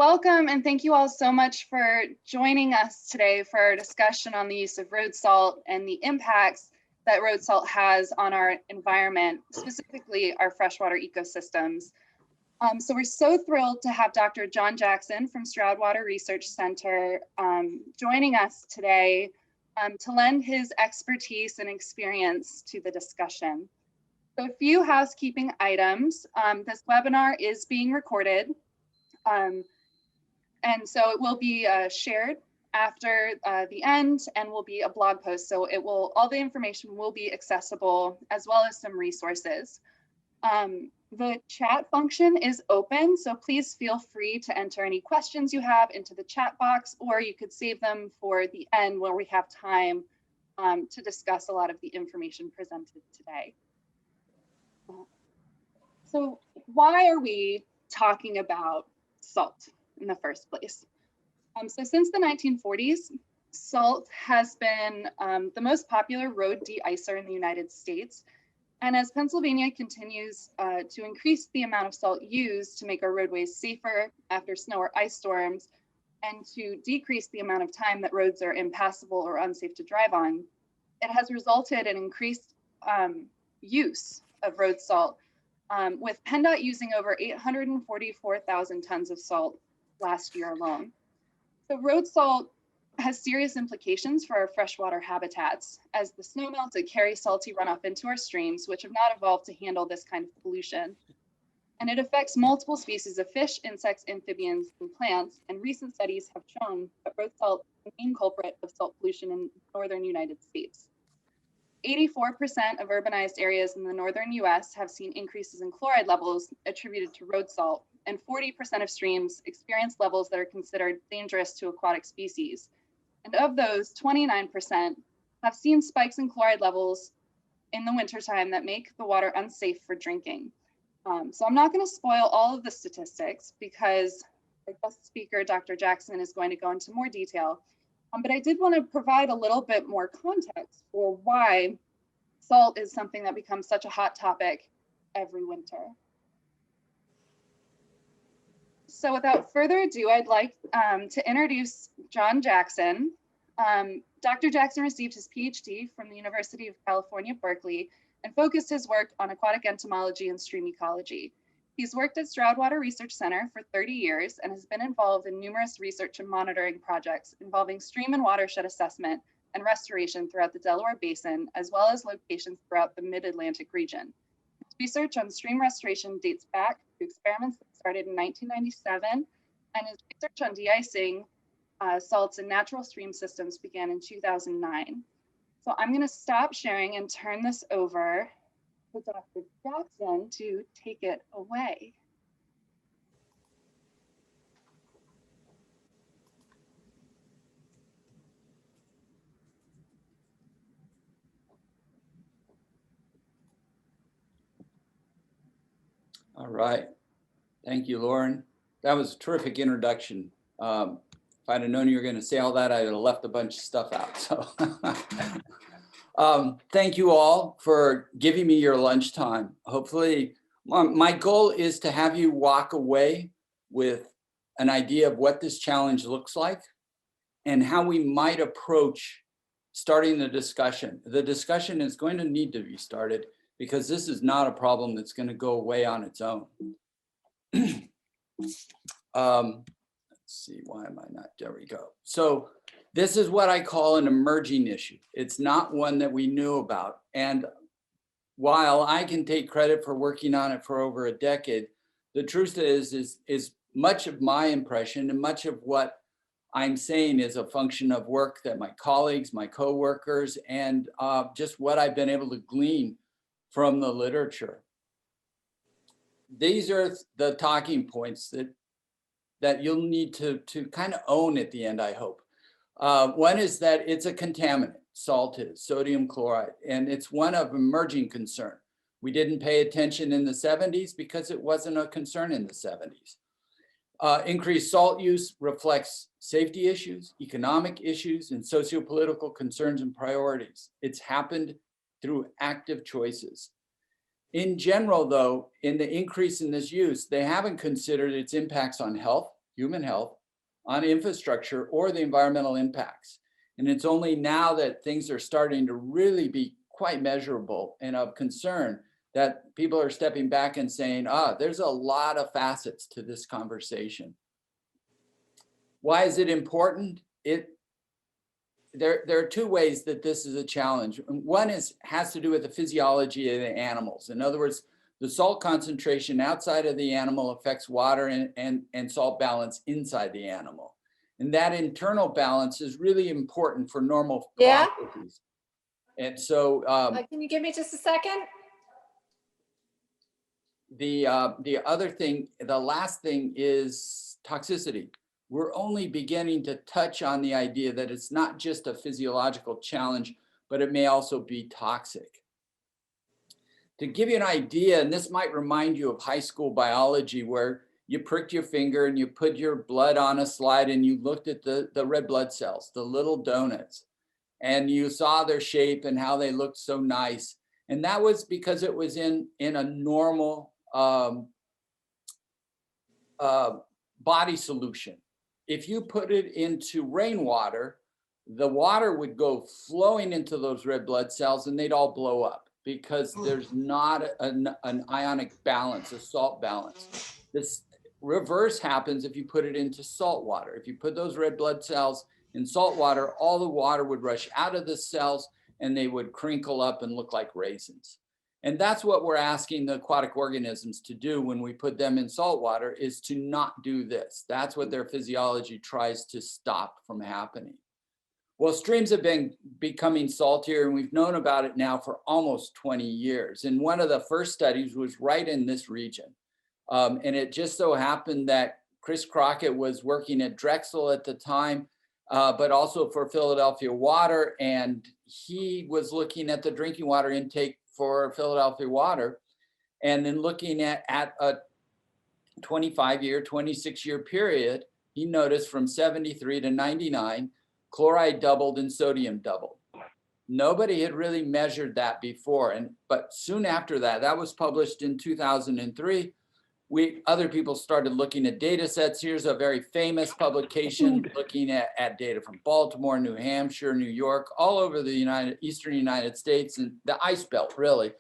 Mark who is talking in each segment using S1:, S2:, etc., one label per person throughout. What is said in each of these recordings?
S1: Welcome and thank you all so much for joining us today for our discussion on the use of road salt and the impacts that road salt has on our environment, specifically our freshwater ecosystems. So we're so thrilled to have Dr. John Jackson from Freshwater Research Center joining us today to lend his expertise and experience to the discussion. So a few housekeeping items. This webinar is being recorded. And so it will be shared after the end and will be a blog post. So it will, all the information will be accessible as well as some resources. The chat function is open, so please feel free to enter any questions you have into the chat box, or you could save them for the end where we have time to discuss a lot of the information presented today. So why are we talking about salt in the first place? So since the 1940s, salt has been the most popular road de-icer in the United States. And as Pennsylvania continues to increase the amount of salt used to make our roadways safer after snow or ice storms, and to decrease the amount of time that roads are impassable or unsafe to drive on, it has resulted in increased use of road salt, with PennDOT using over 844,000 tons of salt last year alone. So road salt has serious implications for our freshwater habitats, as the snow melts that carry salty runoff into our streams, which have not evolved to handle this kind of pollution. And it affects multiple species of fish, insects, amphibians, and plants. And recent studies have shown that road salt is the main culprit of salt pollution in northern United States. 84% of urbanized areas in the northern US have seen increases in chloride levels attributed to road salt, and 40% of streams experience levels that are considered dangerous to aquatic species. And of those, 29% have seen spikes in chloride levels in the wintertime that make the water unsafe for drinking. So I'm not going to spoil all of the statistics because our guest speaker, Dr. Jackson, is going to go into more detail. But I did want to provide a little bit more context for why salt is something that becomes such a hot topic every winter. So without further ado, I'd like to introduce John Jackson. Dr. Jackson received his PhD from the University of California, Berkeley, and focused his work on aquatic entomology and stream ecology. He's worked at Freshwater Research Center for 30 years and has been involved in numerous research and monitoring projects involving stream and watershed assessment and restoration throughout the Delaware Basin, as well as locations throughout the Mid-Atlantic region. His research on stream restoration dates back to experiments that started in 1997, and his research on de-icing salts in natural stream systems began in 2009. So I'm going to stop sharing and turn this over to Dr. Jackson to take it away.
S2: All right. Thank you, Lauren. That was a terrific introduction. If I'd have known you were going to say all that, I'd have left a bunch of stuff out. So thank you all for giving me your lunchtime. Hopefully, my goal is to have you walk away with an idea of what this challenge looks like and how we might approach starting the discussion. The discussion is going to need to be started because this is not a problem that's going to go away on its own. Let's see, why am I not, there we go. So this is what I call an emerging issue. It's not one that we knew about. And while I can take credit for working on it for over a decade, the truth is much of my impression and much of what I'm saying is a function of work that my colleagues, my coworkers, and just what I've been able to glean from the literature. These are the talking points that you'll need to kind of own at the end, I hope. One is that it's a contaminant, salt is, sodium chloride, and it's one of emerging concern. We didn't pay attention in the 70s because it wasn't a concern in the 70s. Increased salt use reflects safety issues, economic issues, and socio-political concerns and priorities. It's happened through active choices. In general, though, in the increase in this use, they haven't considered its impacts on health, human health, on infrastructure, or the environmental impacts. And it's only now that things are starting to really be quite measurable and of concern that people are stepping back and saying, there's a lot of facets to this conversation. Why is it important? There are two ways that this is a challenge. One has to do with the physiology of the animals. In other words, the salt concentration outside of the animal affects water and salt balance inside the animal. And that internal balance is really important for normal processes. And so
S3: can you give me just a second?
S2: The other thing, the last thing is toxicity. We're only beginning to touch on the idea that it's not just a physiological challenge, but it may also be toxic. To give you an idea, and this might remind you of high school biology, where you pricked your finger and you put your blood on a slide and you looked at the red blood cells, the little donuts, and you saw their shape and how they looked so nice. And that was because it was in a normal body solution. If you put it into rainwater, the water would go flowing into those red blood cells and they'd all blow up because there's not an ionic balance, a salt balance. This reverse happens if you put it into salt water. If you put those red blood cells in salt water, all the water would rush out of the cells and they would crinkle up and look like raisins. And that's what we're asking the aquatic organisms to do when we put them in salt water, is to not do this. That's what their physiology tries to stop from happening. Well, streams have been becoming saltier, and we've known about it now for almost 20 years. And one of the first studies was right in this region. And it just so happened that Chris Crockett was working at Drexel at the time, but also for Philadelphia Water. And he was looking at the drinking water intake for Philadelphia Water, and then looking at a 25-year, 26-year period, he noticed from 73 to 99, chloride doubled and sodium doubled. Nobody had really measured that before, but soon after that, that was published in 2003, other people started looking at data sets. Here's a very famous publication looking at data from Baltimore, New Hampshire, New York, all over the Eastern United States and the ice belt, really.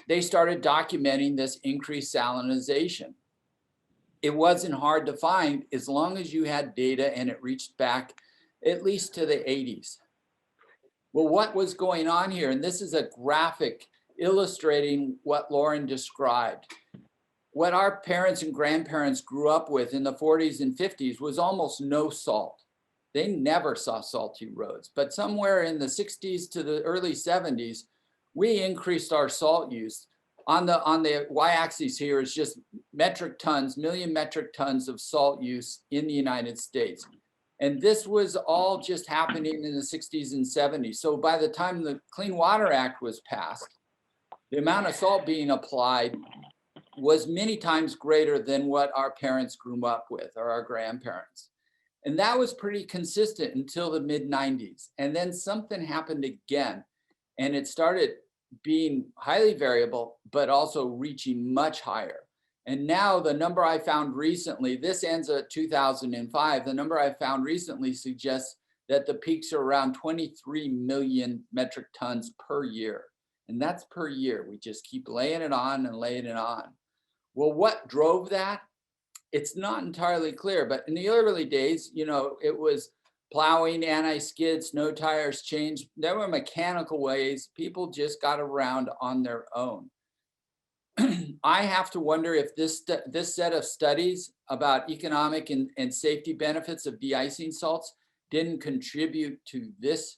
S2: They started documenting this increased salinization. It wasn't hard to find as long as you had data and it reached back at least to the 80s. Well, what was going on here? And this is a graphic illustrating what Lauren described. What our parents and grandparents grew up with in the 40s and 50s was almost no salt. They never saw salty roads, but somewhere in the 60s to the early 70s, we increased our salt use. On the y-axis here is just metric tons, million metric tons of salt use in the United States. And this was all just happening in the 60s and 70s. So by the time the Clean Water Act was passed, the amount of salt being applied was many times greater than what our parents grew up with, or our grandparents. And that was pretty consistent until the mid-90s. And then something happened again, and it started being highly variable, but also reaching much higher. And now the number I found recently, this ends at 2005, the number I found recently suggests that the peaks are around 23 million metric tons per year. And that's per year. We just keep laying it on and laying it on. Well, what drove that? It's not entirely clear, but in the early days, it was plowing, anti-skid, snow tires changed. There were mechanical ways. People just got around on their own. I have to wonder if this set of studies about economic and safety benefits of de-icing salts didn't contribute to this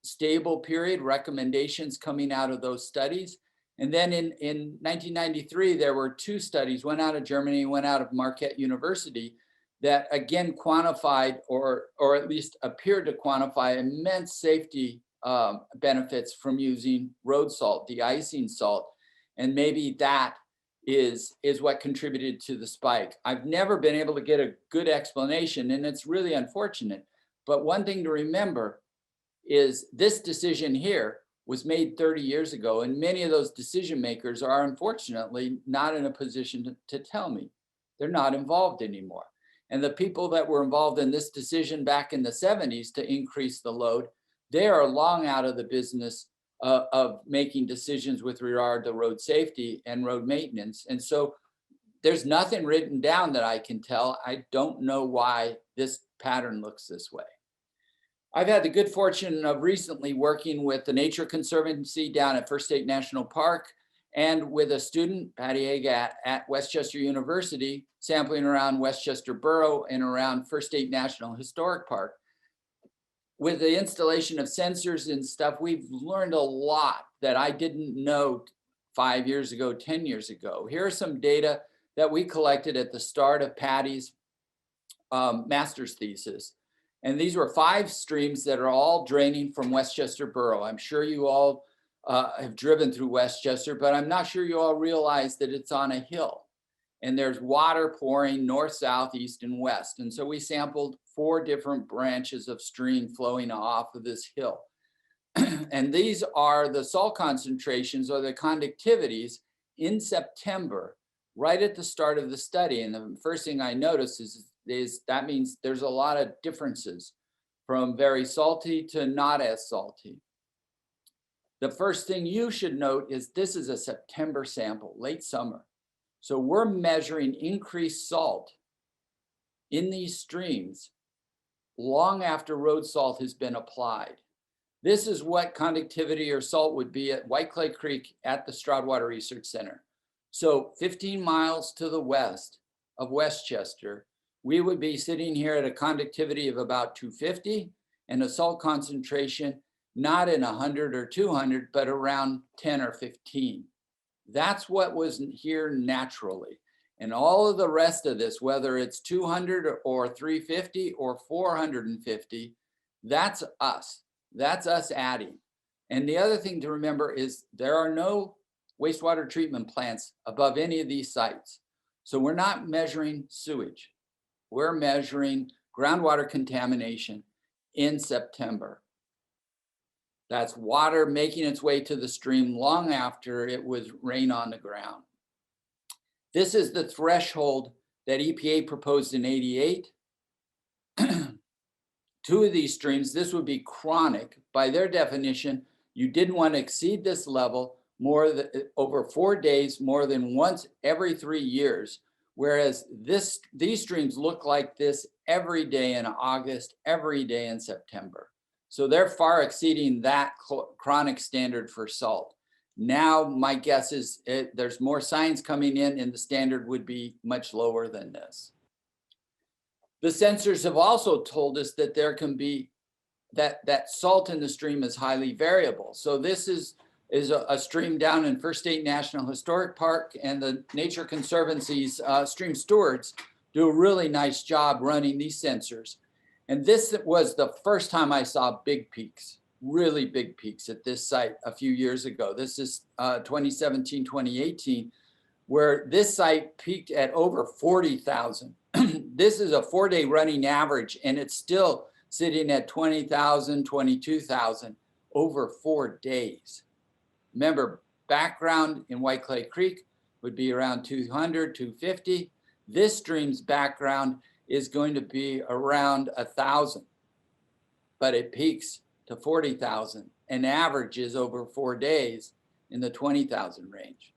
S2: stable period, recommendations coming out of those studies. And then in 1993, there were two studies, one out of Germany, one out of Marquette University, that again quantified or at least appeared to quantify immense safety benefits from using road salt, de-icing salt. And maybe that is what contributed to the spike. I've never been able to get a good explanation, and it's really unfortunate. But one thing to remember is this decision here was made 30 years ago, and many of those decision makers are unfortunately not in a position to tell me. They're not involved anymore. And the people that were involved in this decision back in the 70s to increase the load, they are long out of the business of making decisions with regard to road safety and road maintenance. And so there's nothing written down that I can tell. I don't know why this pattern looks this way. I've had the good fortune of recently working with the Nature Conservancy down at First State National Park and with a student, Patty Egg, at Westchester University, sampling around Westchester Borough and around First State National Historic Park. With the installation of sensors and stuff, we've learned a lot that I didn't know 5 years ago, 10 years ago. Here are some data that we collected at the start of Patty's master's thesis. And these were 5 streams that are all draining from Westchester Borough. I'm sure you all have driven through Westchester, but I'm not sure you all realize that it's on a hill. And there's water pouring north, south, east, and west. And so we sampled 4 different branches of stream flowing off of this hill. And these are the salt concentrations or the conductivities in September, right at the start of the study. And the first thing I noticed is that means there's a lot of differences from very salty to not as salty. The first thing you should note is this is a September sample, late summer. So we're measuring increased salt in these streams long after road salt has been applied. This is what conductivity or salt would be at White Clay Creek at the Stroudwater Research Center. So 15 miles to the west of Westchester, we would be sitting here at a conductivity of about 250 and a salt concentration not in 100 or 200, but around 10 or 15. That's what was here naturally. And all of the rest of this, whether it's 200 or 350 or 450, that's us. That's us adding. And the other thing to remember is there are no wastewater treatment plants above any of these sites. So we're not measuring sewage. We're measuring groundwater contamination in September. That's water making its way to the stream long after it was rain on the ground. This is the threshold that EPA proposed in '88. 2 of these streams, this would be chronic. By their definition, you didn't want to exceed this level more than over 4 days, more than once every 3 years. Whereas these streams look like this every day in August, every day in September. So they're far exceeding that chronic standard for salt. Now, my guess is there's more science coming in and the standard would be much lower than this. The sensors have also told us that there can be, that salt in the stream is highly variable. So this is a stream down in First State National Historic Park, and the Nature Conservancy's stream stewards do a really nice job running these sensors. And this was the first time I saw big peaks, really big peaks at this site a few years ago. This is 2017, 2018, where this site peaked at over 40,000. This is a 4-day running average, and it's still sitting at 20,000, 22,000 over 4 days. Remember, background in White Clay Creek would be around 200, 250. This stream's background is going to be around 1,000, but it peaks to 40,000 and averages over 4 days in the 20,000 range.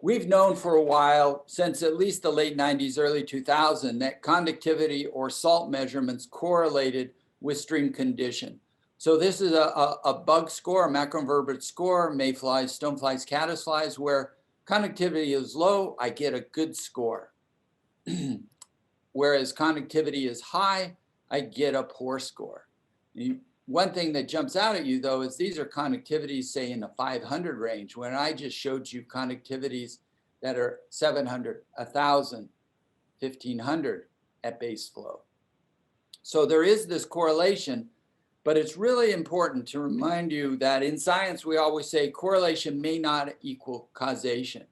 S2: We've known for a while, since at least the late 90s, early 2000, that conductivity or salt measurements correlated with stream condition. So this is a bug score, a macroinvertebrate score, mayflies, stoneflies, caddisflies, where conductivity is low, I get a good score. Whereas conductivity is high, I get a poor score. One thing that jumps out at you, though, is these are conductivities, say, in the 500 range, when I just showed you conductivities that are 700, 1,000, 1,500 at base flow. So there is this correlation, but it's really important to remind you that in science, we always say correlation may not equal causation,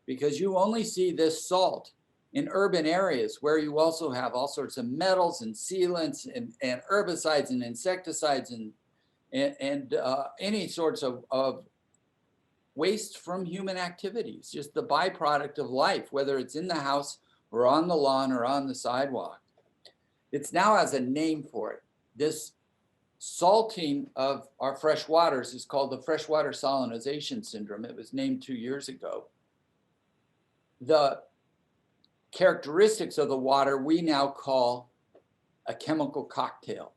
S2: because you only see this salt in urban areas where you also have all sorts of metals and sealants and herbicides and insecticides and any sorts of waste from human activities, just the byproduct of life, whether it's in the house or on the lawn or on the sidewalk. It's now has a name for it. This salting of our fresh waters is called the freshwater salinization syndrome. It was named 2 years ago. The characteristics of the water we now call a chemical cocktail.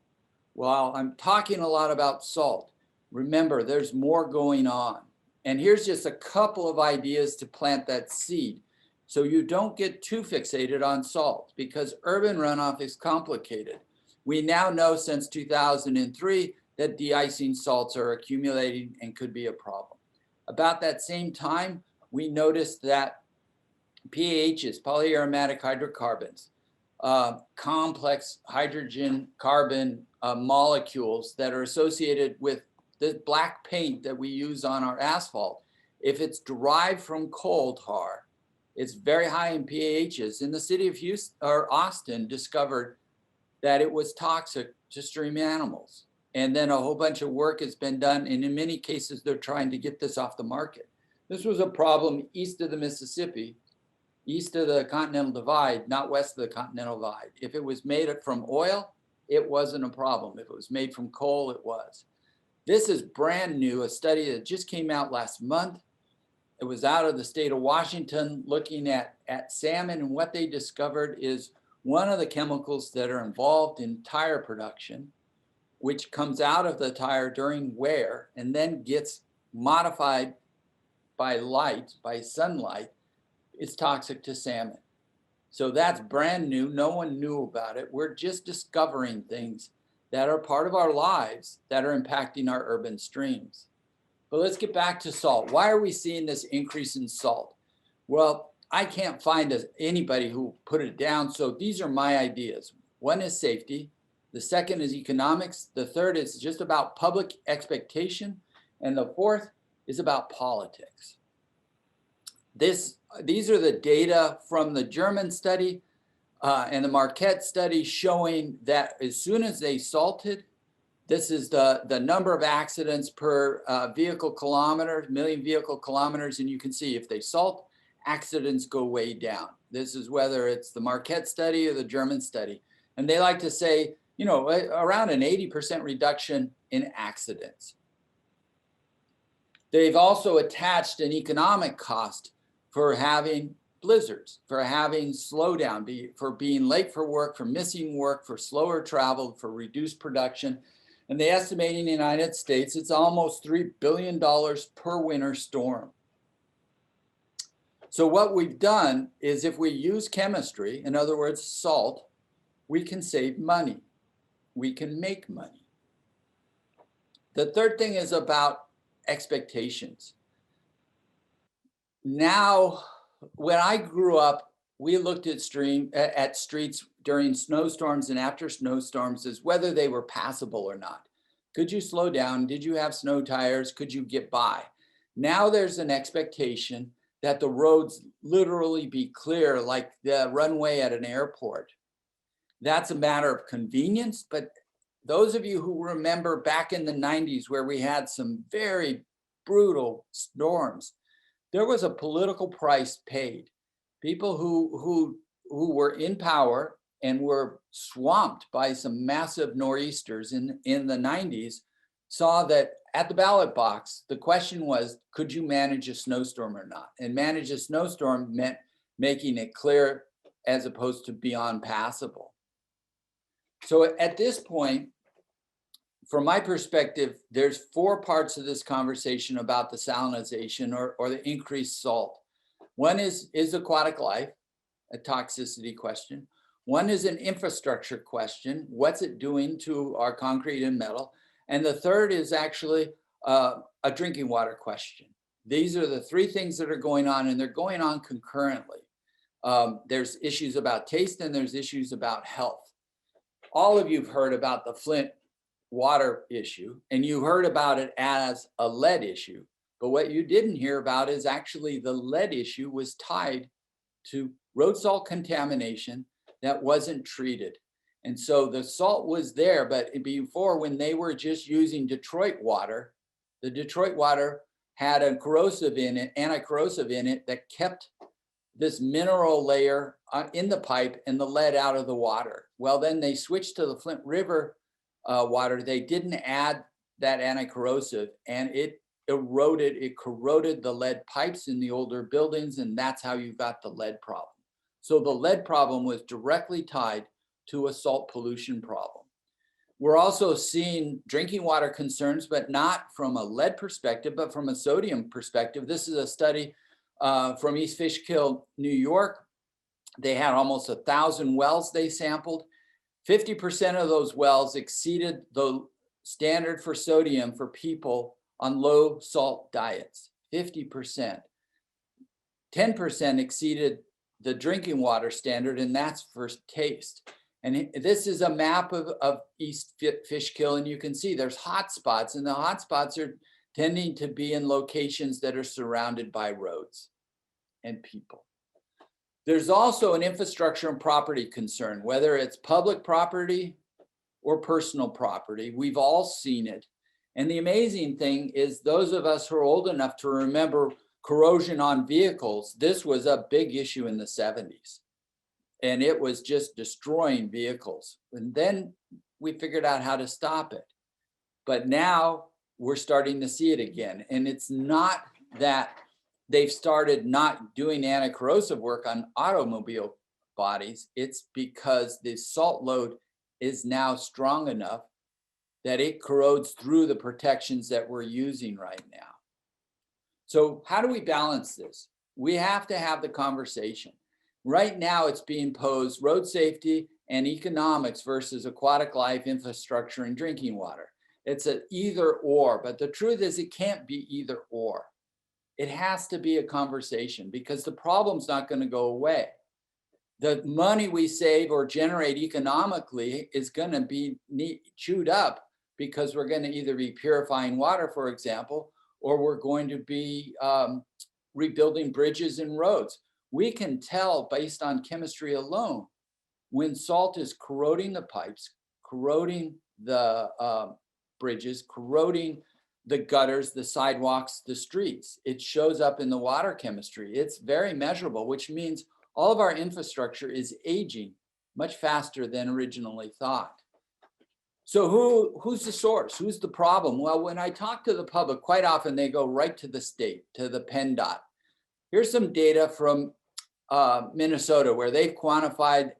S2: While I'm talking a lot about salt, remember there's more going on. And here's just a couple of ideas to plant that seed so you don't get too fixated on salt, because urban runoff is complicated. We now know since 2003 that de-icing salts are accumulating and could be a problem. About that same time, we noticed that PAHs, polyaromatic hydrocarbons, complex hydrogen carbon molecules that are associated with the black paint that we use on our asphalt. If it's derived from coal tar, it's very high in PAHs. And the city of Houston or Austin discovered that it was toxic to stream animals. And then a whole bunch of work has been done. And in many cases, they're trying to get this off the market. This was a problem east of the Mississippi, east of the Continental Divide, not west of the Continental Divide. If it was made from oil, it wasn't a problem. If it was made from coal, it was. This is brand new, a study that just came out last month. It was out of the state of Washington looking at salmon, and what they discovered is one of the chemicals that are involved in tire production, which comes out of the tire during wear and then gets modified by light, by sunlight, is toxic to salmon. So that's brand new. No one knew about it. We're just discovering things that are part of our lives that are impacting our urban streams. But let's get back to salt. Why are we seeing this increase in salt? Well, I can't find anybody who put it down. So these are my ideas. One is safety. The second is economics. The third is just about public expectation. And the fourth is about politics. These are the data from the German study and the Marquette study showing that as soon as they salted, this is the number of accidents per vehicle kilometer, million vehicle kilometers. And you can see if they salt, accidents go way down. This is whether it's the Marquette study or the German study. And they like to say, you know, around an 80% reduction in accidents. They've also attached an economic cost for having blizzards, for having slowdown, for being late for work, for missing work, for slower travel, for reduced production. And they estimate in the United States, it's almost $3 billion per winter storm. So what we've done is if we use chemistry, in other words, salt, we can save money. We can make money. The third thing is about expectations. Now, when I grew up, we looked at streets during snowstorms and after snowstorms as whether they were passable or not. Could you slow down? Did you have snow tires? Could you get by? Now there's an expectation that the roads literally be clear like the runway at an airport. That's a matter of convenience, but those of you who remember back in the 90s where we had some very brutal storms, there was a political price paid. People who were in power and were swamped by some massive nor'easters in the 90s saw that at the ballot box, the question was, could you manage a snowstorm or not? And manage a snowstorm meant making it clear as opposed to beyond passable. So at this point, from my perspective, there's 4 parts of this conversation about the salinization or the increased salt. One is aquatic life, a toxicity question. One is an infrastructure question. What's it doing to our concrete and metal? And the third is actually a drinking water question. These are the 3 things that are going on, and they're going on concurrently. There's issues about taste and there's issues about health. All of you have heard about the Flint water issue, and you heard about it as a lead issue. But what you didn't hear about is actually the lead issue was tied to road salt contamination that wasn't treated. And so the salt was there, but before, when they were just using Detroit water, the Detroit water had a corrosive in it, anti-corrosive in it, that kept this mineral layer in the pipe and the lead out of the water. Well, then they switched to the Flint River water. They didn't add that anti-corrosive, and it corroded the lead pipes in the older buildings, and that's how you got the lead problem. So the lead problem was directly tied to a salt pollution problem. We're also seeing drinking water concerns, but not from a lead perspective, but from a sodium perspective. This is a study from East Fishkill, New York. They had almost 1,000 wells they sampled. 50% of those wells exceeded the standard for sodium for people on low salt diets, 50%. 10% exceeded the drinking water standard, and that's for taste. And this is a map of East Fishkill, and you can see there's hot spots, and the hot spots are tending to be in locations that are surrounded by roads and people. There's also an infrastructure and property concern, whether it's public property or personal property. We've all seen it. And the amazing thing is, those of us who are old enough to remember corrosion on vehicles, this was a big issue in the 70s. And it was just destroying vehicles. And then we figured out how to stop it. But now we're starting to see it again. And it's not that they've started not doing anti-corrosive work on automobile bodies. It's because the salt load is now strong enough that it corrodes through the protections that we're using right now. So how do we balance this? We have to have the conversation. Right now, it's being posed road safety and economics versus aquatic life, infrastructure, and drinking water. It's an either or, but the truth is it can't be either or. It has to be a conversation, because the problem's not going to go away. The money we save or generate economically is going to be chewed up, because we're going to either be purifying water, for example, or we're going to be rebuilding bridges and roads. We can tell based on chemistry alone when salt is corroding the pipes, corroding the bridges, corroding the gutters, the sidewalks, the streets. It shows up in the water chemistry. It's very measurable, which means all of our infrastructure is aging much faster than originally thought. So who's the source? Who's the problem? Well, when I talk to the public, quite often they go right to the state, to the PennDOT. Here's some data from Minnesota, where they've quantified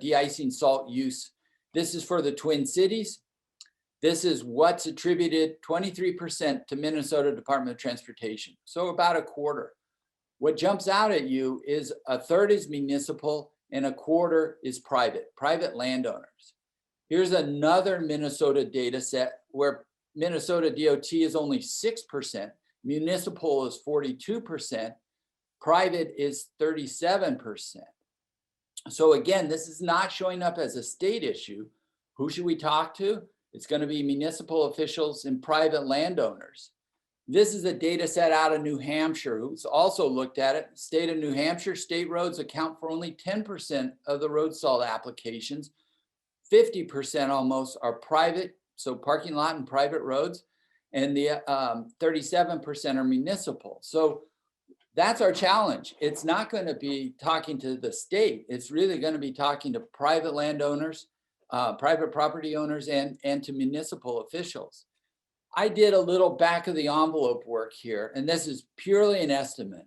S2: de-icing salt use. This is for the Twin Cities. This is what's attributed 23% to Minnesota Department of Transportation. So about a quarter. What jumps out at you is a third is municipal and a quarter is private landowners. Here's another Minnesota data set where Minnesota DOT is only 6%, municipal is 42%, private is 37%. So again, this is not showing up as a state issue. Who should we talk to? It's going to be municipal officials and private landowners. This is a data set out of New Hampshire, who's also looked at it. State of New Hampshire, state roads account for only 10% of the road salt applications. 50% almost are private, so parking lot and private roads, and the 37% are municipal. So that's our challenge. It's not going to be talking to the state. It's really going to be talking to private landowners, private property owners, and to municipal officials. I did a little back of the envelope work here, and this is purely an estimate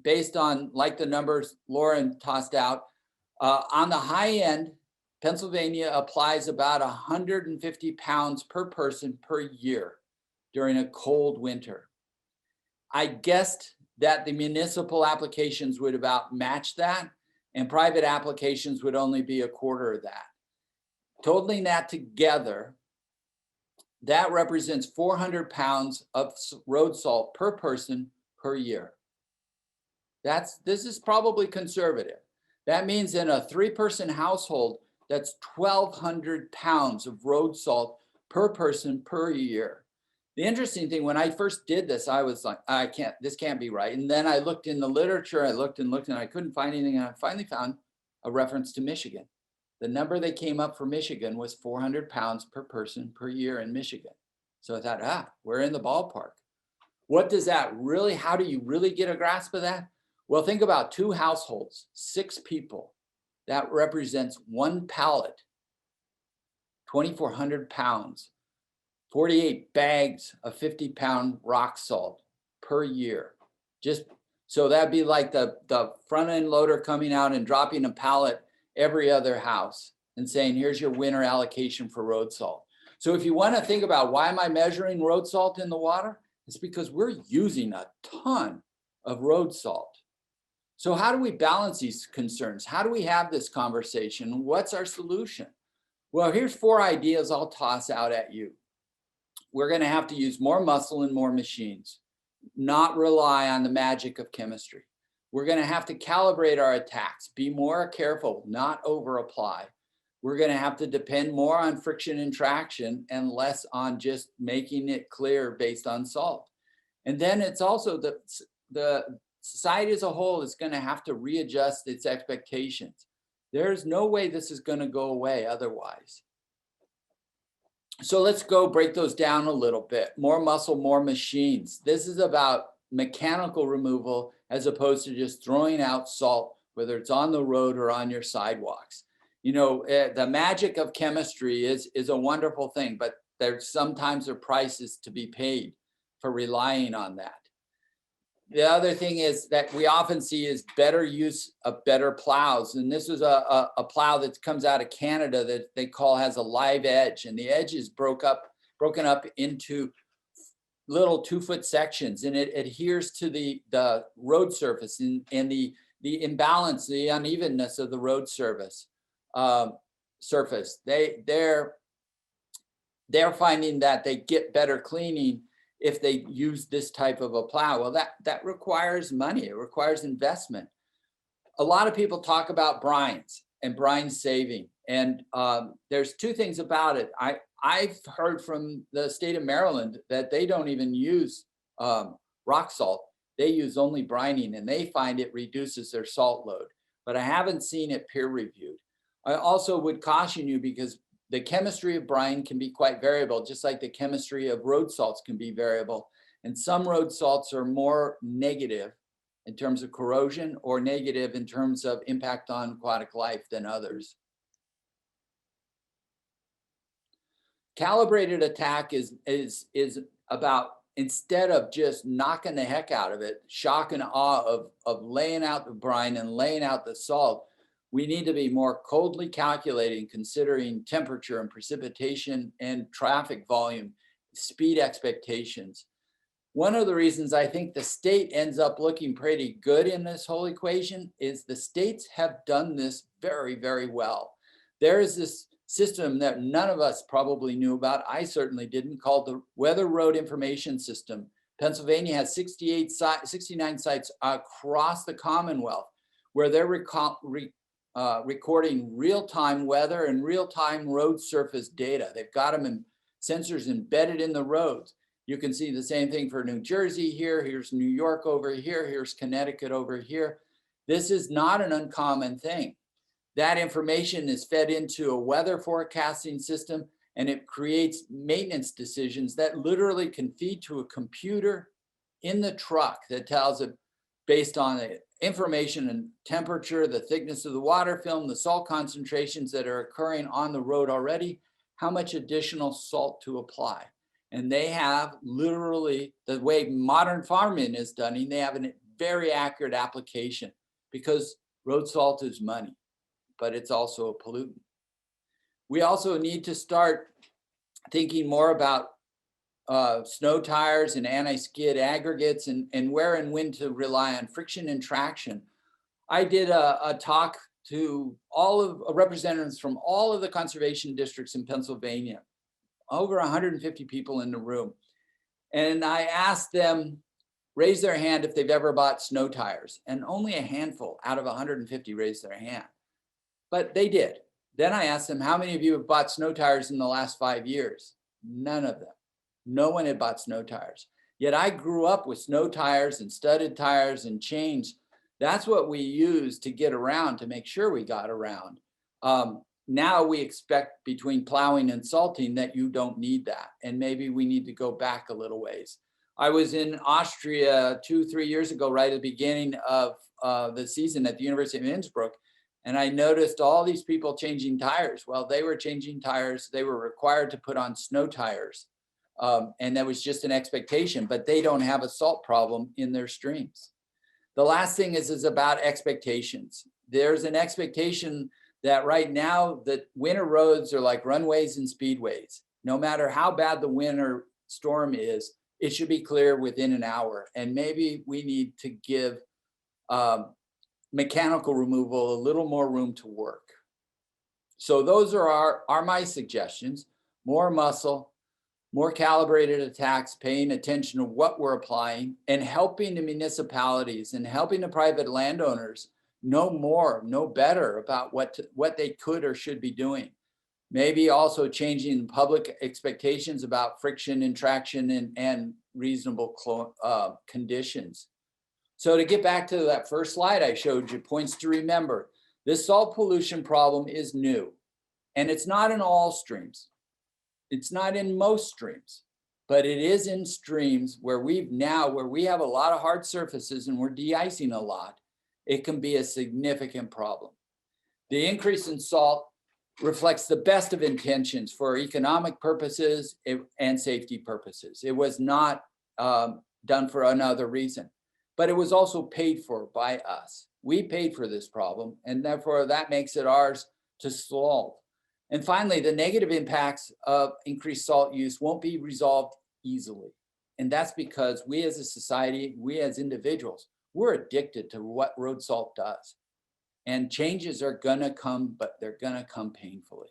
S2: based on, like the numbers Lauren tossed out. On the high end, Pennsylvania applies about 150 pounds per person per year during a cold winter. I guessed that the municipal applications would about match that, and private applications would only be a quarter of that. Totaling that together, that represents 400 pounds of road salt per person per year. This is probably conservative. That means in a 3-person household, that's 1,200 pounds of road salt per person per year. The interesting thing, when I first did this, I was like, this can't be right. And then I looked in the literature, I looked and I couldn't find anything. And I finally found a reference to Michigan. The number that came up for Michigan was 400 pounds per person per year in Michigan. So I thought, we're in the ballpark. What does that really, how do you really get a grasp of that? Well, think about 2 households, 6 people. That represents 1 pallet, 2,400 pounds, 48 bags of 50-pound rock salt per year. Just so that'd be like the front end loader coming out and dropping a pallet every other house and saying, here's your winter allocation for road salt. So if you want to think about why am I measuring road salt in the water, it's because we're using a ton of road salt. So how do we balance these concerns? How do we have this conversation? What's our solution? Well, here's 4 ideas I'll toss out at you. We're going to have to use more muscle and more machines, not rely on the magic of chemistry. We're going to have to calibrate our attacks, be more careful, not over apply. We're going to have to depend more on friction and traction and less on just making it clear based on salt. And then it's also the society as a whole is going to have to readjust its expectations. There's no way this is going to go away otherwise. So let's go break those down a little bit. More muscle, more machines. This is about mechanical removal as opposed to just throwing out salt, whether it's on the road or on your sidewalks. You know, the magic of chemistry is a wonderful thing, but there's sometimes a prices to be paid for relying on that. The other thing is that we often see is better use of better plows. And this is a plow that comes out of Canada that they call has a live edge, and the edge is broken up into little 2-foot sections, and it adheres to the road surface and the imbalance, the unevenness of the road surface. They're finding that they get better cleaning if they use this type of a plow. Well, that requires money. It requires investment. A lot of people talk about brines and brine saving. And there's 2 things about it. I've heard from the state of Maryland that they don't even use rock salt. They use only brining, and they find it reduces their salt load. But I haven't seen it peer reviewed. I also would caution you because the chemistry of brine can be quite variable, just like the chemistry of road salts can be variable. And some road salts are more negative in terms of corrosion or negative in terms of impact on aquatic life than others. Calibrated attack is about, instead of just knocking the heck out of it, shock and awe of laying out the brine and laying out the salt, we need to be more coldly calculating, considering temperature and precipitation and traffic volume, speed expectations. One of the reasons I think the state ends up looking pretty good in this whole equation is the states have done this very, very well. There is this system that none of us probably knew about, I certainly didn't, called the Weather Road Information System. Pennsylvania has 69 sites across the Commonwealth where they're recording real-time weather and real-time road surface data. They've got them in sensors embedded in the roads. You can see the same thing for New Jersey here. Here's New York over here. Here's Connecticut over here. This is not an uncommon thing. That information is fed into a weather forecasting system, and it creates maintenance decisions that literally can feed to a computer in the truck that tells it, based on the information and temperature, the thickness of the water film, the salt concentrations that are occurring on the road already, how much additional salt to apply. And they have literally, the way modern farming is done, they have a very accurate application because road salt is money, but it's also a pollutant. We also need to start thinking more about snow tires and anti-skid aggregates and where and when to rely on friction and traction. I did a talk to all of representatives from all of the conservation districts in Pennsylvania, over 150 people in the room. And I asked them, raise their hand if they've ever bought snow tires. And only a handful out of 150 raised their hand, but they did. Then I asked them, how many of you have bought snow tires in the last 5 years? None of them. No one had bought snow tires. Yet I grew up with snow tires and studded tires and chains. That's what we use to get around, to make sure we got around. Now we expect between plowing and salting that you don't need that. And maybe we need to go back a little ways. I was in Austria 2-3 years ago, right at the beginning of the season at the University of Innsbruck. And I noticed all these people changing tires. Well, they were changing tires. They were required to put on snow tires. And that was just an expectation, but they don't have a salt problem in their streams. The last thing is about expectations. There's an expectation that right now that winter roads are like runways and speedways. No matter how bad the winter storm is, it should be clear within an hour. And maybe we need to give mechanical removal a little more room to work. So those are my suggestions: more mussel, more calibrated attacks, paying attention to what we're applying, and helping the municipalities and helping the private landowners know more, know better about what they could or should be doing. Maybe also changing public expectations about friction and traction and reasonable conditions. So to get back to that first slide I showed you, points to remember: this salt pollution problem is new, and it's not in all streams. It's not in most streams, but it is in streams where we have a lot of hard surfaces and we're de-icing a lot. It can be a significant problem. The increase in salt reflects the best of intentions for economic purposes and safety purposes. It was not done for another reason, but it was also paid for by us. We paid for this problem, and therefore that makes it ours to solve. And finally, the negative impacts of increased salt use won't be resolved easily. And that's because we as a society, we as individuals, we're addicted to what road salt does. And changes are gonna come, but they're gonna come painfully.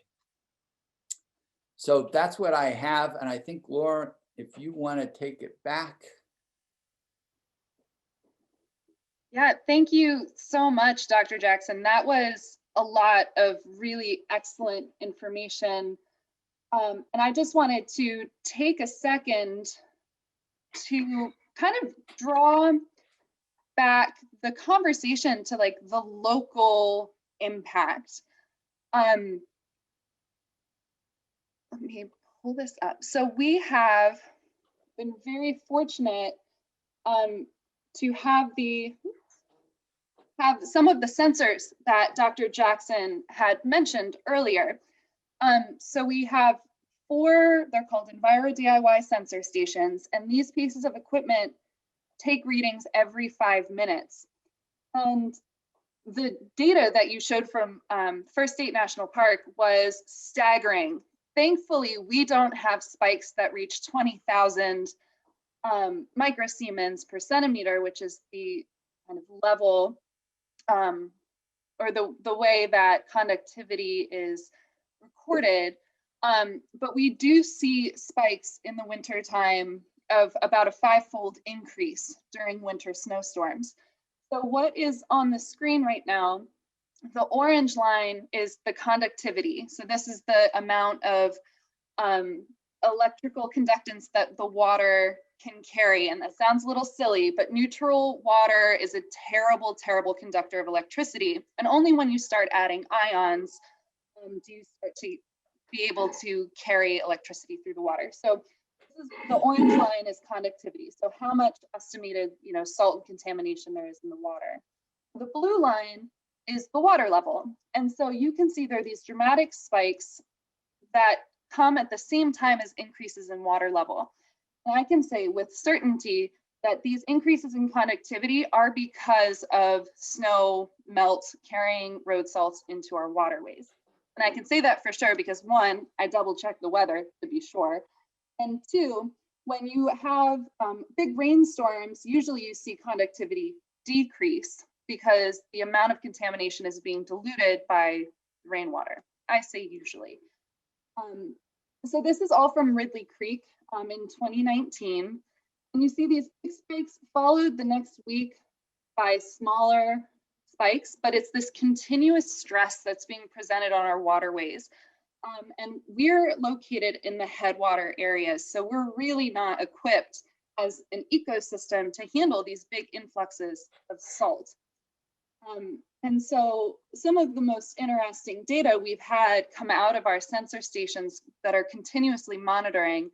S2: So that's what I have. And I think, Laura, if you wanna take it back.
S1: Yeah, thank you so much, Dr. Jackson. That was a lot of really excellent information. And I just wanted to take a second to kind of draw back the conversation to like the local impact. Let me pull this up. So we have been very fortunate to have some of the sensors that Dr. Jackson had mentioned earlier. So we have 4, they're called Enviro DIY sensor stations, and these pieces of equipment take readings every 5 minutes. And the data that you showed from First State National Park was staggering. Thankfully, we don't have spikes that reach 20,000 microsiemens per centimeter, which is the kind of level or the way that conductivity is recorded. But we do see spikes in the winter time of about a 5-fold increase during winter snowstorms. So what is on the screen right now, the orange line is the conductivity. So this is the amount of electrical conductance that the water can carry. And that sounds a little silly, but neutral water is a terrible, terrible conductor of electricity. And only when you start adding ions do you start to be able to carry electricity through the water. So this is, the orange line is conductivity. So how much estimated, salt and contamination there is in the water. The blue line is the water level. And so you can see there are these dramatic spikes that come at the same time as increases in water level. And I can say with certainty that these increases in conductivity are because of snow melt carrying road salts into our waterways. And I can say that for sure because 1, I double checked the weather to be sure. And 2, when you have big rainstorms, usually you see conductivity decrease because the amount of contamination is being diluted by rainwater. I say usually. So this is all from Ridley Creek in 2019. And you see these big spikes followed the next week by smaller spikes, but it's this continuous stress that's being presented on our waterways. And we're located in the headwater areas, so we're really not equipped as an ecosystem to handle these big influxes of salt. And so some of the most interesting data we've had come out of our sensor stations that are continuously monitoring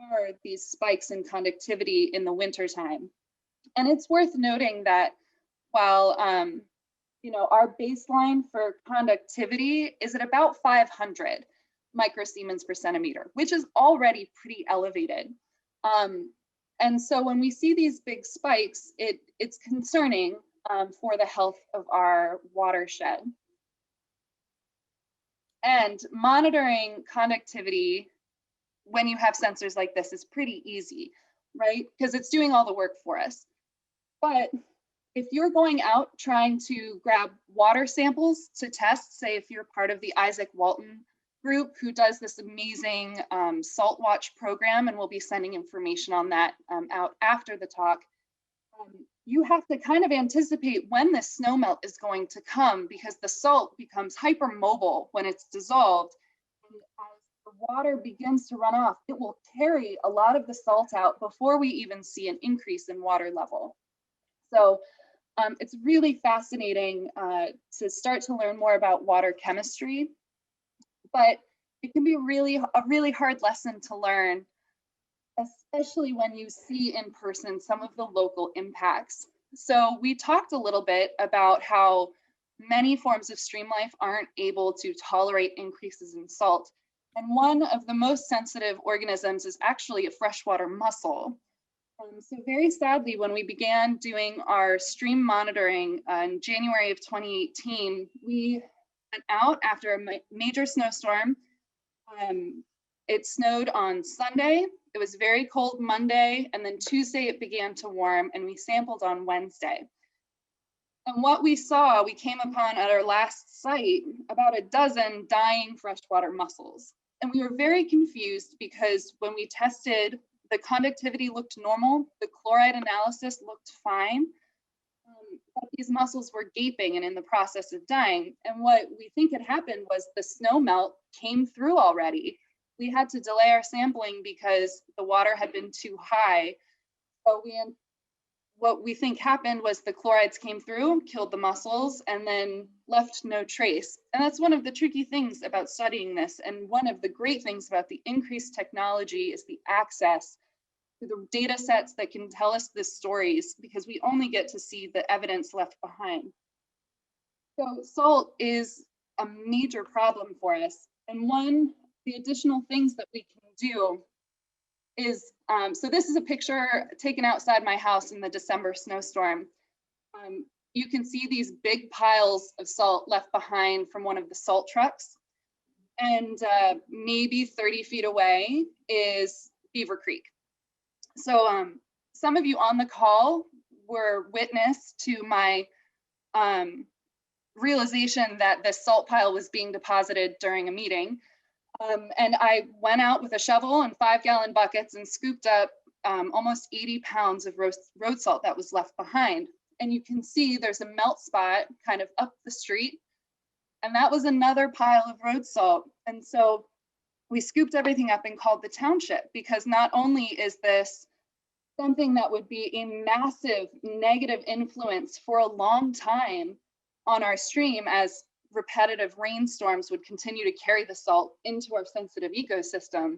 S1: are these spikes in conductivity in the wintertime. And it's worth noting that while our baseline for conductivity is at about 500 microsiemens per centimeter, which is already pretty elevated. And so when we see these big spikes, it's concerning for the health of our watershed. And monitoring conductivity when you have sensors like this is pretty easy, right? Because it's doing all the work for us. But if you're going out trying to grab water samples to test, say if you're part of the Isaac Walton group who does this amazing salt watch program, and we'll be sending information on that out after the talk, you have to kind of anticipate when the snow melt is going to come, because the salt becomes hypermobile when it's dissolved. And as the water begins to run off, it will carry a lot of the salt out before we even see an increase in water level. So it's really fascinating to start to learn more about water chemistry, but it can be a really hard lesson to learn, especially when you see in person some of the local impacts. So we talked a little bit about how many forms of stream life aren't able to tolerate increases in salt. And one of the most sensitive organisms is actually a freshwater mussel. So very sadly, when we began doing our stream monitoring in January of 2018, we went out after a major snowstorm. It snowed on Sunday. It was very cold Monday, and then Tuesday it began to warm, and we sampled on Wednesday. And what we saw, we came upon at our last site about a dozen dying freshwater mussels. And we were very confused because when we tested, the conductivity looked normal, the chloride analysis looked fine, but these mussels were gaping and in the process of dying. And what we think had happened was the snow melt came through already. We had to delay our sampling because the water had been too high. So what we think happened was the chlorides came through, killed the mussels, and then left no trace. And that's one of the tricky things about studying this. And one of the great things about the increased technology is the access to the data sets that can tell us the stories, because we only get to see the evidence left behind. So salt is a major problem for us. And the additional things that we can do is, so this is a picture taken outside my house in the December snowstorm. You can see these big piles of salt left behind from one of the salt trucks. And maybe 30 feet away is Beaver Creek. So some of you on the call were witness to my realization that this salt pile was being deposited during a meeting. And I went out with a shovel and 5-gallon buckets and scooped up almost 80 pounds of road salt that was left behind. And you can see there's a melt spot kind of up the street. And that was another pile of road salt. And so we scooped everything up and called the township, because not only is this something that would be a massive negative influence for a long time on our stream, as repetitive rainstorms would continue to carry the salt into our sensitive ecosystem,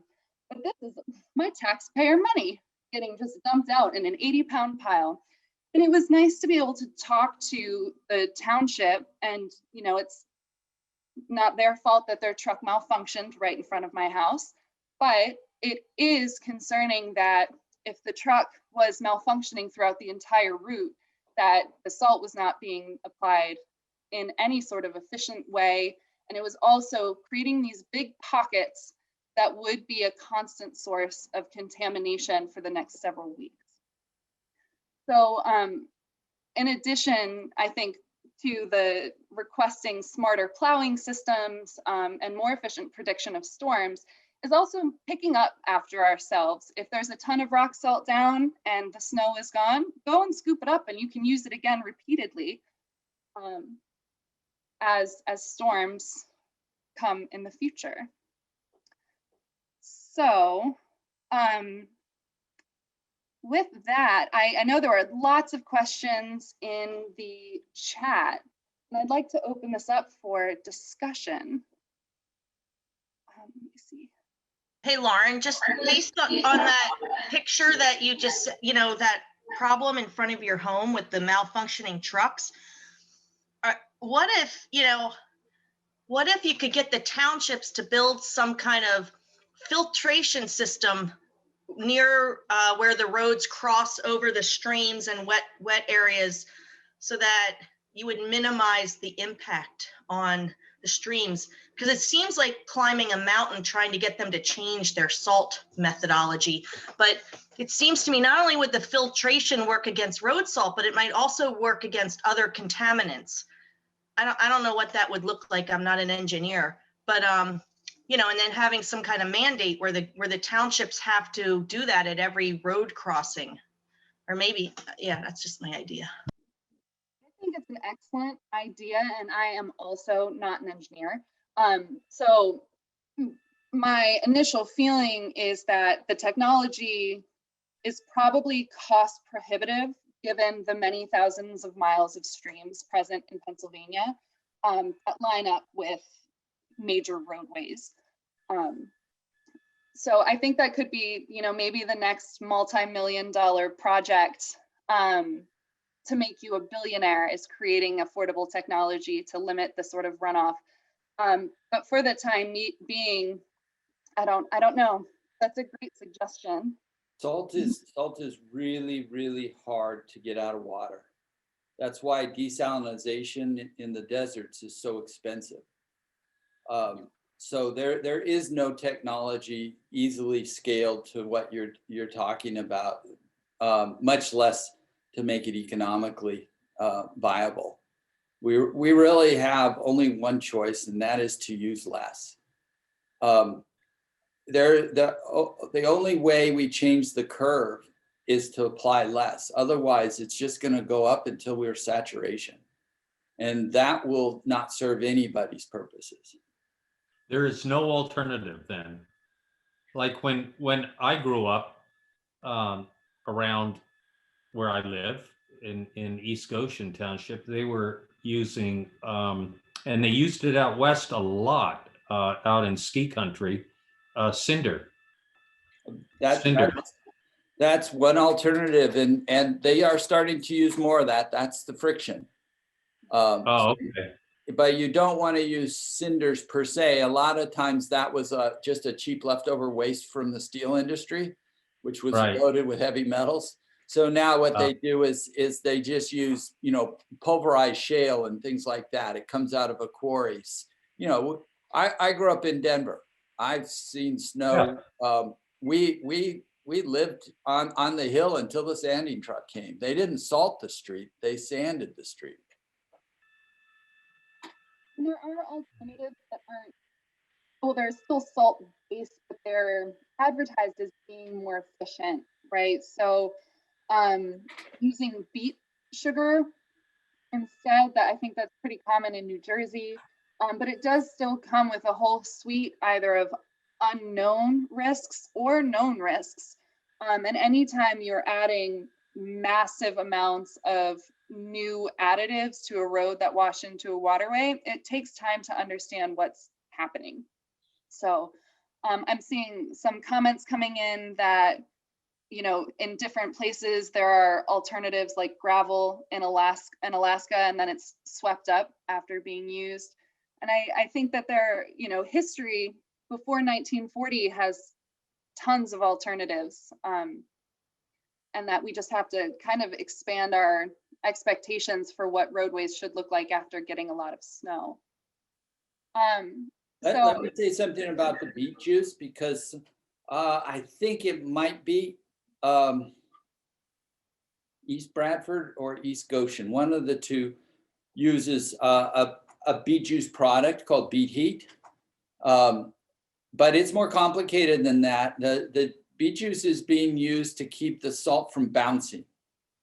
S1: but this is my taxpayer money getting just dumped out in an 80-pound pile. And it was nice to be able to talk to the township, and it's not their fault that their truck malfunctioned right in front of my house, but it is concerning that if the truck was malfunctioning throughout the entire route, that the salt was not being applied in any sort of efficient way. And it was also creating these big pockets that would be a constant source of contamination for the next several weeks. So in addition, I think, to the requesting smarter plowing systems and more efficient prediction of storms, is also picking up after ourselves. If there's a ton of rock salt down and the snow is gone, go and scoop it up, and you can use it again repeatedly as storms come in the future. So with that, I know there were lots of questions in the chat, and I'd like to open this up for discussion. Let me see.
S4: Hey, Lauren, just based on that picture that you just, that problem in front of your home with the malfunctioning trucks, what if you could get the townships to build some kind of filtration system near where the roads cross over the streams and wet areas, so that you would minimize the impact on the streams? Because it seems like climbing a mountain trying to get them to change their salt methodology. But it seems to me not only would the filtration work against road salt, but it might also work against other contaminants. I don't know what that would look like. I'm not an engineer, but and then having some kind of mandate where the townships have to do that at every road crossing, or maybe, yeah, that's just my idea.
S1: I think it's an excellent idea, and I am also not an engineer. So my initial feeling is that the technology is probably cost prohibitive given the many thousands of miles of streams present in Pennsylvania that line up with major roadways. So I think that could be, maybe the next multi-million-dollar project to make you a billionaire, is creating affordable technology to limit the sort of runoff. But for the time being, I don't know. That's a great suggestion.
S2: Salt is really, really hard to get out of water. That's why desalination in the deserts is so expensive. So there is no technology easily scaled to what you're talking about, much less to make it economically viable. We really have only one choice, and that is to use less. The only way we change the curve is to apply less. Otherwise, it's just going to go up until we're saturation, and that will not serve anybody's purposes.
S5: There is no alternative then. Like when I grew up around where I live in East Goshen Township, they were using, and they used it out west a lot, out in ski country, cinder.
S2: That's one alternative, and they are starting to use more of that. That's the friction.
S5: Okay.
S2: But you don't want to use cinders per se. A lot of times that was just a cheap leftover waste from the steel industry, which was loaded with heavy metals. So now what they do is they just use, pulverized shale and things like that. It comes out of a quarry. I grew up in Denver. I've seen snow. Yeah. We lived on the hill until the sanding truck came. They didn't salt the street, they sanded the street.
S1: And there are alternatives that aren't, well, they're still salt-based, but they're advertised as being more efficient, right? So using beet sugar instead, I think that's pretty common in New Jersey, but it does still come with a whole suite either of unknown risks or known risks. And anytime you're adding massive amounts of new additives to a road that wash into a waterway, it takes time to understand what's happening. So I'm seeing some comments coming in that, in different places, there are alternatives like gravel in Alaska, and then it's swept up after being used. And I think that history before 1940 has tons of alternatives, and that we just have to kind of expand our expectations for what roadways should look like after getting a lot of snow.
S2: Let me say something about the beet juice, because I think it might be East Bradford or East Goshen. One of the two uses a beet juice product called Beet Heat. But it's more complicated than that. The beet juice is being used to keep the salt from bouncing.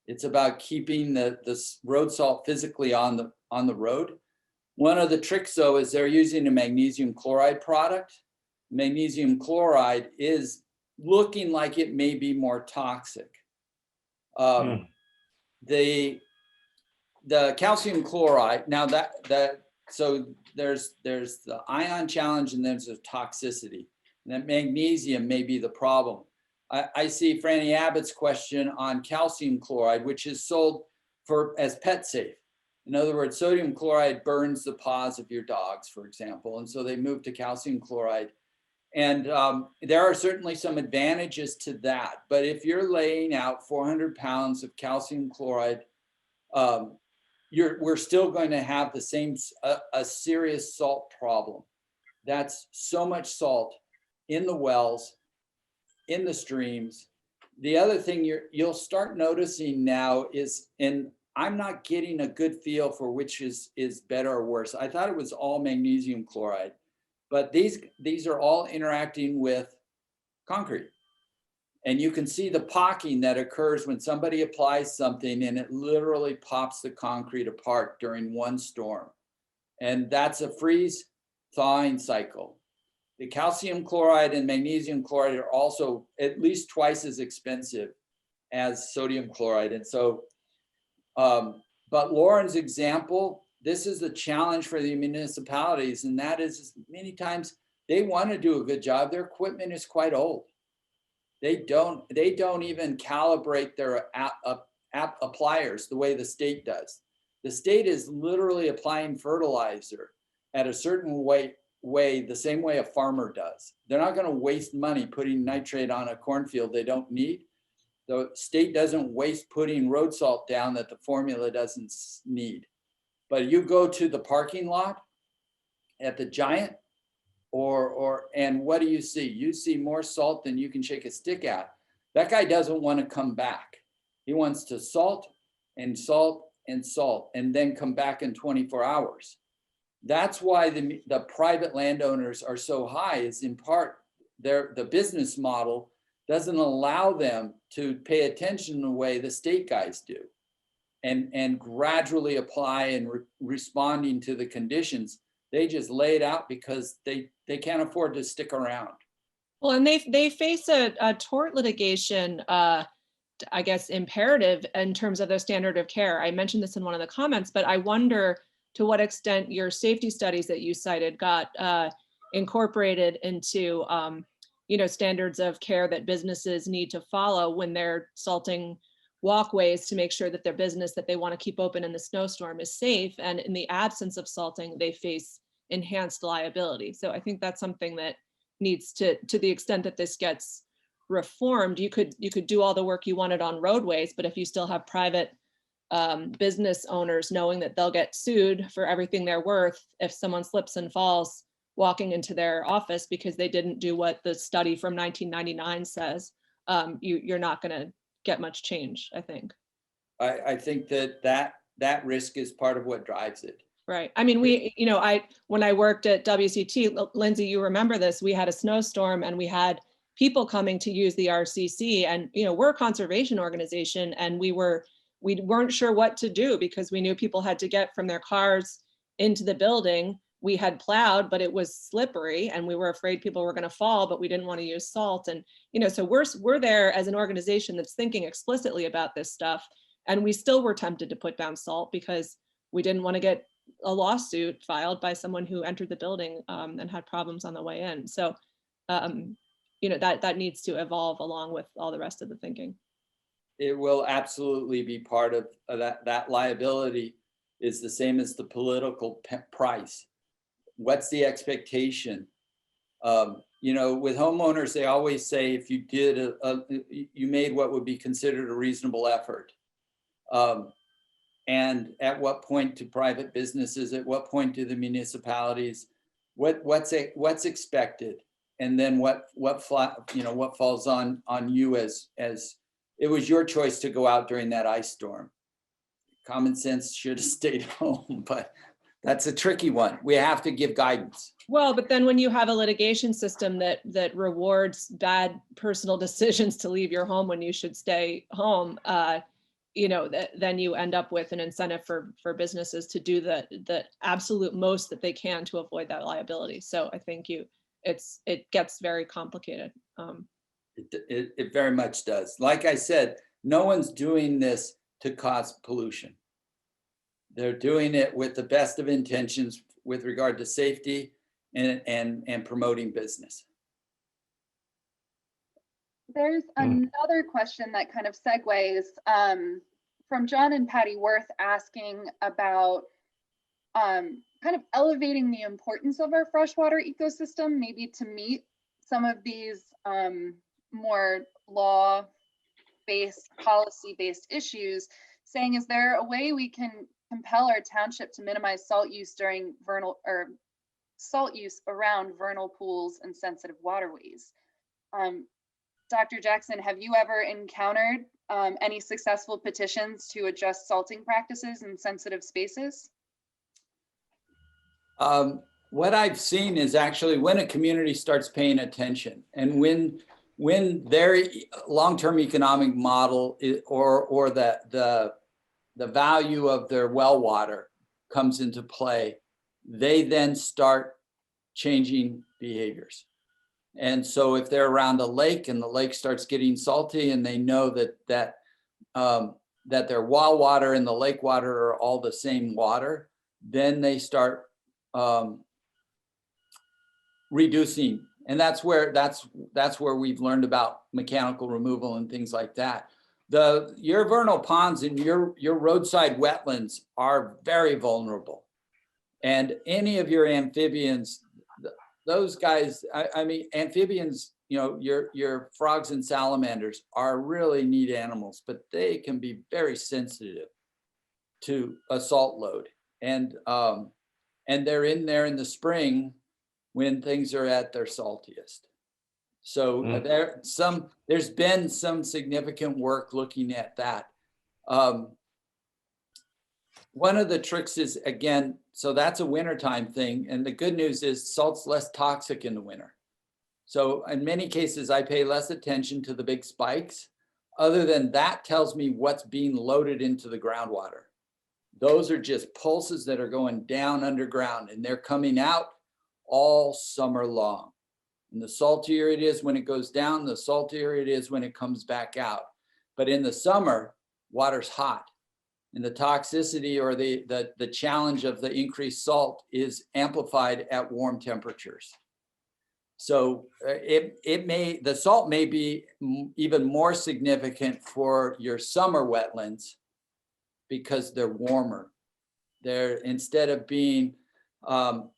S2: It's about keeping the road salt physically on the road. One of the tricks, though, is they're using a magnesium chloride product. Magnesium chloride is looking like it may be more toxic. The calcium chloride, now so there's the ion challenge and there's the toxicity. And that magnesium may be the problem. I see Franny Abbott's question on calcium chloride, which is sold as pet safe. In other words, sodium chloride burns the paws of your dogs, for example. And so they move to calcium chloride. And there are certainly some advantages to that. But if you're laying out 400 pounds of calcium chloride, we're still going to have the same, a serious salt problem. That's so much salt in the wells, in the streams. The other thing you'll start noticing now is, and I'm not getting a good feel for which is better or worse. I thought it was all magnesium chloride, but these are all interacting with concrete. And you can see the pocking that occurs when somebody applies something and it literally pops the concrete apart during one storm. And that's a freeze thawing cycle. The calcium chloride and magnesium chloride are also at least twice as expensive as sodium chloride. And so, but Lauren's example, this is the challenge for the municipalities, and that is many times they want to do a good job. Their equipment is quite old. They don't even calibrate their appliers the way the state does. The state is literally applying fertilizer at a certain way, the same way a farmer does. They're not going to waste money putting nitrate on a cornfield they don't need. The state doesn't waste putting road salt down that the formula doesn't need. But you go to the parking lot at the Giant, and what do you see? You see more salt than you can shake a stick at. That guy doesn't want to come back. He wants to salt and salt and salt and then come back in 24 hours. That's why the private landowners are so high, is in part the business model doesn't allow them to pay attention the way the state guys do and gradually apply and responding to the conditions. They just lay it out because they can't afford to stick around.
S6: Well, and they face a tort litigation, I guess, imperative in terms of their standard of care. I mentioned this in one of the comments, but I wonder to what extent your safety studies that you cited got incorporated into standards of care that businesses need to follow when they're salting walkways to make sure that their business that they want to keep open in the snowstorm is safe. And in the absence of salting, they face enhanced liability. So I think that's something that needs to the extent that this gets reformed, you could do all the work you wanted on roadways, but if you still have private business owners knowing that they'll get sued for everything they're worth if someone slips and falls walking into their office because they didn't do what the study from 1999 says, you're not going to get much change, I think.
S2: I think that risk is part of what drives it.
S6: Right. I mean, when I worked at WCT, Lindsay, you remember this, we had a snowstorm and we had people coming to use the RCC, and, we're a conservation organization, and we weren't sure what to do because we knew people had to get from their cars into the building. We had plowed, but it was slippery and we were afraid people were going to fall, but we didn't want to use salt. And, so we're there as an organization that's thinking explicitly about this stuff. And we still were tempted to put down salt because we didn't want to get a lawsuit filed by someone who entered the building and had problems on the way in. So, that needs to evolve along with all the rest of the thinking.
S2: It will absolutely be part of that liability is the same as the political price. What's the expectation? With homeowners, they always say if you did you made what would be considered a reasonable effort. And at what point to private businesses, at what point to the municipalities, what's expected? And then what falls on you as it was your choice to go out during that ice storm. Common sense should have stayed home, but that's a tricky one. We have to give guidance.
S6: Well, but then when you have a litigation system that rewards bad personal decisions to leave your home when you should stay home, then you end up with an incentive for businesses to do the absolute most that they can to avoid that liability. So I think it gets very complicated.
S2: It very much does. Like I said, no one's doing this to cause pollution. They're doing it with the best of intentions with regard to safety and promoting business.
S1: There's another question that kind of segues from John and Patty Worth asking about kind of elevating the importance of our freshwater ecosystem, maybe to meet some of these more law-based, policy-based issues, saying, is there a way we can compel our township to minimize salt use during vernal or salt use around vernal pools and sensitive waterways? Dr. Jackson, have you ever encountered any successful petitions to adjust salting practices in sensitive spaces?
S2: What I've seen is actually when a community starts paying attention and when their long-term economic model is, or the value of their well water comes into play, they then start changing behaviors. And so if they're around a lake and the lake starts getting salty and they know that their well water and the lake water are all the same water, then they start reducing. And that's where we've learned about mechanical removal and things like that. Your vernal ponds and your roadside wetlands are very vulnerable. And any of your amphibians, those guys, I mean, amphibians, you know, your frogs and salamanders are really neat animals, but they can be very sensitive to a salt load. And they're in there in the spring when things are at their saltiest. So there's been some significant work looking at that. One of the tricks is, again, so that's a wintertime thing. And the good news is salt's less toxic in the winter. So in many cases, I pay less attention to the big spikes. Other than that tells me what's being loaded into the groundwater. Those are just pulses that are going down underground and they're coming out all summer long. And the saltier it is when it goes down, the saltier it is when it comes back out. But in the summer, water's hot. And the toxicity or the challenge of the increased salt is amplified at warm temperatures. So the salt may be even more significant for your summer wetlands because they're warmer. They're, instead of being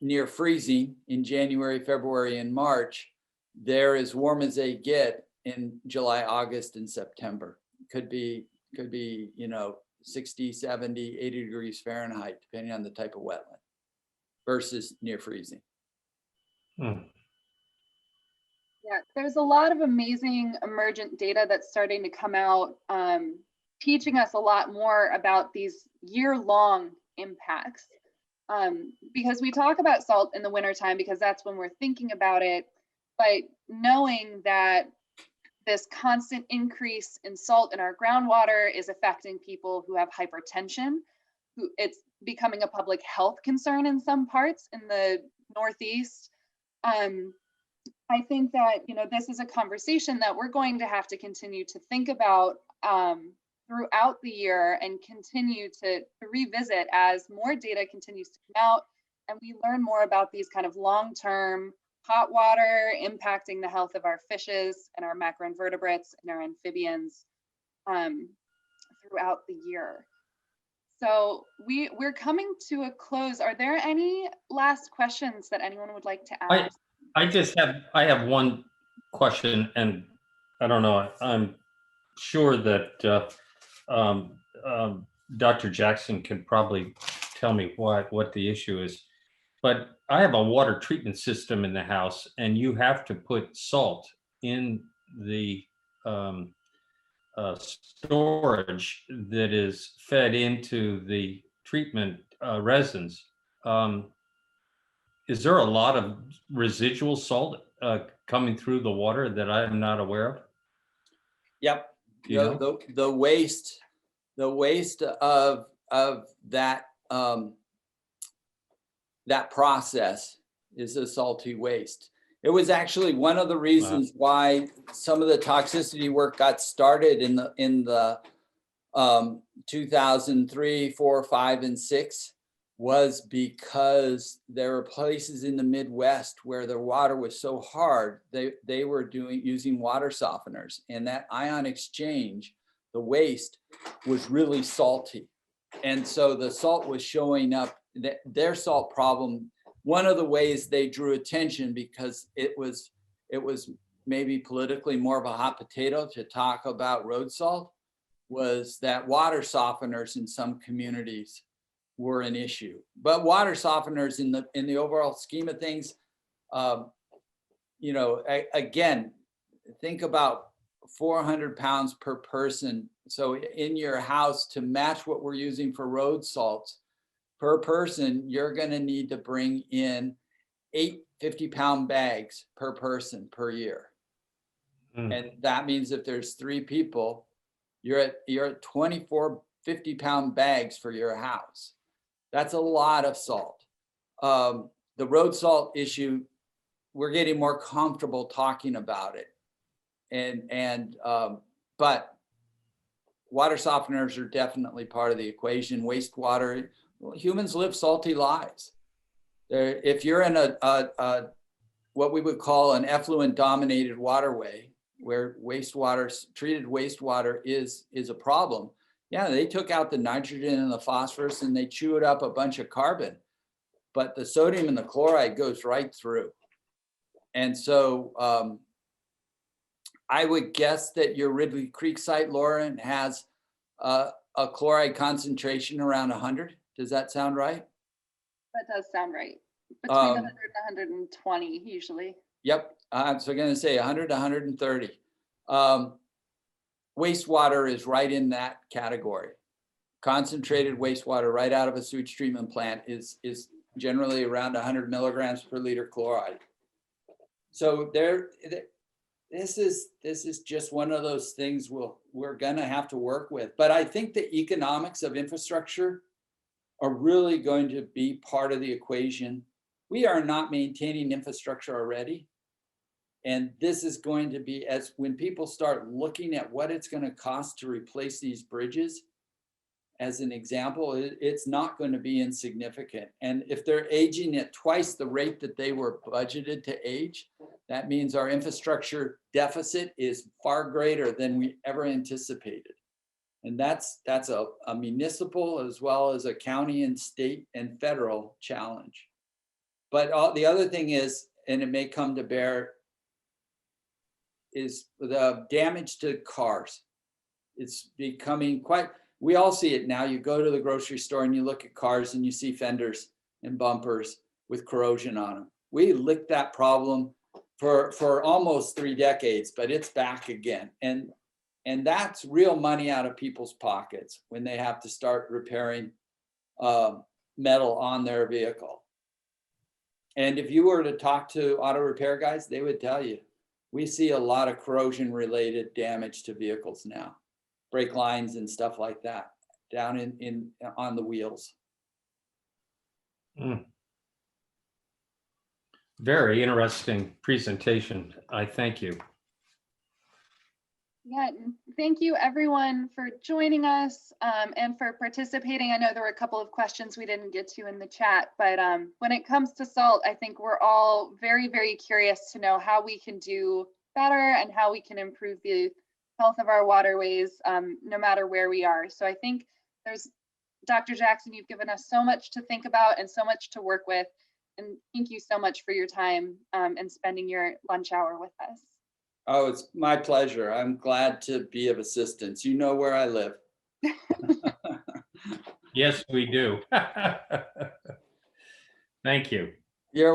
S2: near freezing in January, February, and March, they're as warm as they get in July, August, and September. Could be, you know, 60, 70, 80 degrees Fahrenheit, depending on the type of wetland versus near freezing.
S1: Yeah, there's a lot of amazing emergent data that's starting to come out, teaching us a lot more about these year-long impacts. Because we talk about salt in the wintertime because that's when we're thinking about it, but knowing that this constant increase in salt in our groundwater is affecting people who have hypertension, who it's becoming a public health concern in some parts in the Northeast. I think that, you know, this is a conversation that we're going to have to continue to think about throughout the year and continue to revisit as more data continues to come out and we learn more about these kind of long-term hot water impacting the health of our fishes and our macroinvertebrates and our amphibians throughout the year. So we're coming to a close. Are there any last questions that anyone would like to ask?
S5: I have one question, and I don't know, I'm sure that Dr. Jackson can probably tell me what the issue is. But I have a water treatment system in the house, and you have to put salt in the storage that is fed into the treatment resins. Is there a lot of residual salt coming through the water that I'm not aware of?
S2: Yep.
S5: You know?
S2: The waste of that that process is a salty waste. It was actually one of the reasons why some of the toxicity work got started in the 2003, 4, 5, and 6, was because there were places in the Midwest where the water was so hard, they were using water softeners, and that ion exchange, the waste, was really salty. And so the salt was showing up, their salt problem. One of the ways they drew attention, because it was maybe politically more of a hot potato to talk about road salt, was that water softeners in some communities were an issue. But water softeners in the overall scheme of things, again, think about 400 pounds per person. So in your house, to match what we're using for road salts per person, you're going to need to bring in 8 50-pound bags per person per year. And that means if there's 3 people, you're at 24 50-pound bags for your house. That's a lot of salt. The road salt issue, we're getting more comfortable talking about it. But water softeners are definitely part of the equation. Wastewater, well, humans live salty lives. If you're in a what we would call an effluent dominated waterway, where treated wastewater is a problem, yeah, they took out the nitrogen and the phosphorus and they chewed up a bunch of carbon, but the sodium and the chloride goes right through. And so I would guess that your Ridley Creek site, Lauren, has a chloride concentration around 100. Does that sound right?
S1: That does sound right. Between 100 and 120 usually.
S2: Yep. So I'm going to say 100 to 130. Wastewater is right in that category. Concentrated wastewater right out of a sewage treatment plant is generally around 100 milligrams per liter chloride. So this is just one of those things we're going to have to work with. But I think the economics of infrastructure are really going to be part of the equation. We are not maintaining infrastructure already. And this is going to be, as when people start looking at what it's going to cost to replace these bridges, as an example, it's not going to be insignificant. And if they're aging at twice the rate that they were budgeted to age, that means our infrastructure deficit is far greater than we ever anticipated. And that's a municipal as well as a county and state and federal challenge. But the other thing is, and it may come to bear, is the damage to cars. It's becoming quite, we all see it now. You go to the grocery store and you look at cars and you see fenders and bumpers with corrosion on them. We licked that problem for almost 3 decades, but it's back again. And that's real money out of people's pockets when they have to start repairing metal on their vehicle. And if you were to talk to auto repair guys, they would tell you, we see a lot of corrosion related damage to vehicles now, brake lines and stuff like that down on the wheels.
S5: Very interesting presentation. I thank you.
S1: Yeah, thank you everyone for joining us and for participating. I know there were a couple of questions we didn't get to in the chat, but when it comes to salt, I think we're all very, very curious to know how we can do better and how we can improve the health of our waterways, no matter where we are. So I think Dr. Jackson, you've given us so much to think about and so much to work with. And thank you so much for your time and spending your lunch hour with us.
S2: Oh, it's my pleasure. I'm glad to be of assistance. You know where I live.
S5: Yes, we do. Thank you.
S2: You're welcome.